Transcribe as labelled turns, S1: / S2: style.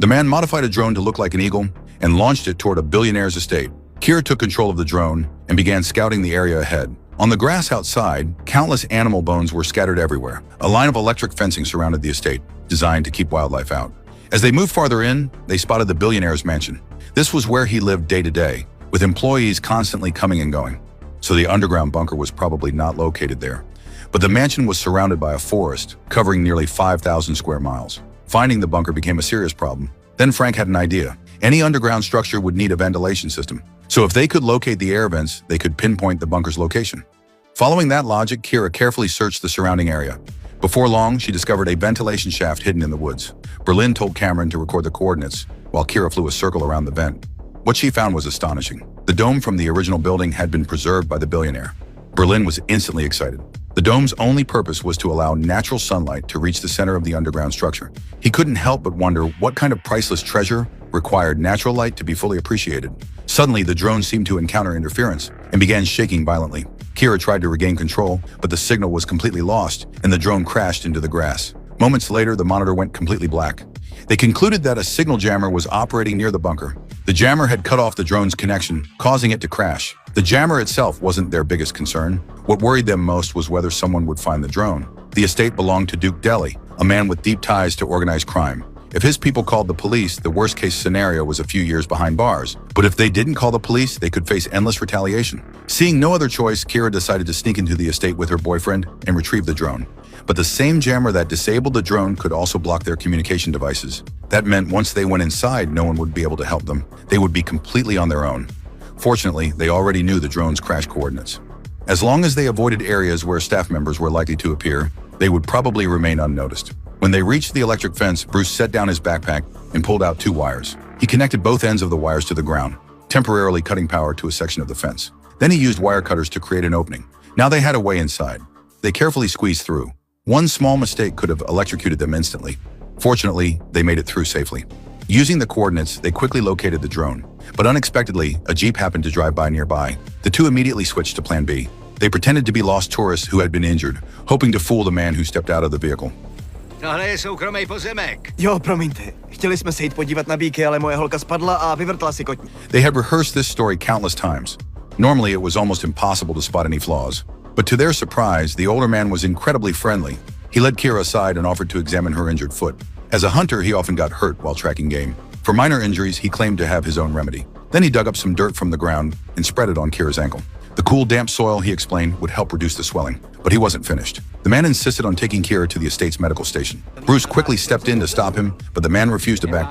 S1: The man modified a drone to look like an eagle and launched it toward a billionaire's estate. Kira took control of the drone and began scouting the area ahead. On the grass outside, countless animal bones were scattered everywhere. A line of electric fencing surrounded the estate, designed to keep wildlife out. As they moved farther in, they spotted the billionaire's mansion. This was where he lived day to day, with employees constantly coming and going. So the underground bunker was probably not located there. But the mansion was surrounded by a forest, covering nearly 5,000 square miles. Finding the bunker became a serious problem. Then Frank had an idea. Any underground structure would need a ventilation system. So if they could locate the air vents, they could pinpoint the bunker's location. Following that logic, Kira carefully searched the surrounding area. Before long, she discovered a ventilation shaft hidden in the woods. Berlin told Cameron to record the coordinates, while Kira flew a circle around the vent. What she found was astonishing. The dome from the original building had been preserved by the billionaire. Berlin was instantly excited. The dome's only purpose was to allow natural sunlight to reach the center of the underground structure. He couldn't help but wonder what kind of priceless treasure required natural light to be fully appreciated. Suddenly, the drone seemed to encounter interference and began shaking violently. Kira tried to regain control, but the signal was completely lost, and the drone crashed into the grass. Moments later, the monitor went completely black. They concluded that a signal jammer was operating near the bunker. The jammer had cut off the drone's connection, causing it to crash. The jammer itself wasn't their biggest concern. What worried them most was whether someone would find the drone. The estate belonged to Duke Deli, a man with deep ties to organized crime. If his people called the police, the worst-case scenario was a few years behind bars. But if they didn't call the police, they could face endless retaliation. Seeing no other choice, Kira decided to sneak into the estate with her boyfriend and retrieve the drone. But the same jammer that disabled the drone could also block their communication devices. That meant once they went inside, no one would be able to help them. They would be completely on their own. Fortunately, they already knew the drone's crash coordinates. As long as they avoided areas where staff members were likely to appear, they would probably remain unnoticed. When they reached the electric fence, Bruce set down his backpack and pulled out 2 wires. He connected both ends of the wires to the ground, temporarily cutting power to a section of the fence. Then he used wire cutters to create an opening. Now they had a way inside. They carefully squeezed through. One small mistake could have electrocuted them instantly. Fortunately, they made it through safely. Using the coordinates, they quickly located the drone. But unexpectedly, a Jeep happened to drive by nearby. The two immediately switched to Plan B. They pretended to be lost tourists who had been injured, hoping to fool the man who stepped out of the vehicle.
S2: Tohle je soukromý pozemek.
S3: Jo, promiňte. Chtěli jsme se jít podívat na bíky, ale moje holka spadla a vyvrtla si kotník.
S1: They had rehearsed this story countless times. Normally, it was almost impossible to spot any flaws. But to their surprise, the older man was incredibly friendly. He led Kira aside and offered to examine her injured foot. As a hunter, he often got hurt while tracking game. For minor injuries, he claimed to have his own remedy. Then he dug up some dirt from the ground and spread it on Kira's ankle. The cool, damp soil, he explained, would help reduce the swelling. But he wasn't finished. The man insisted on taking Kira to the estate's medical station. Bruce quickly stepped in to stop him, but the man refused to back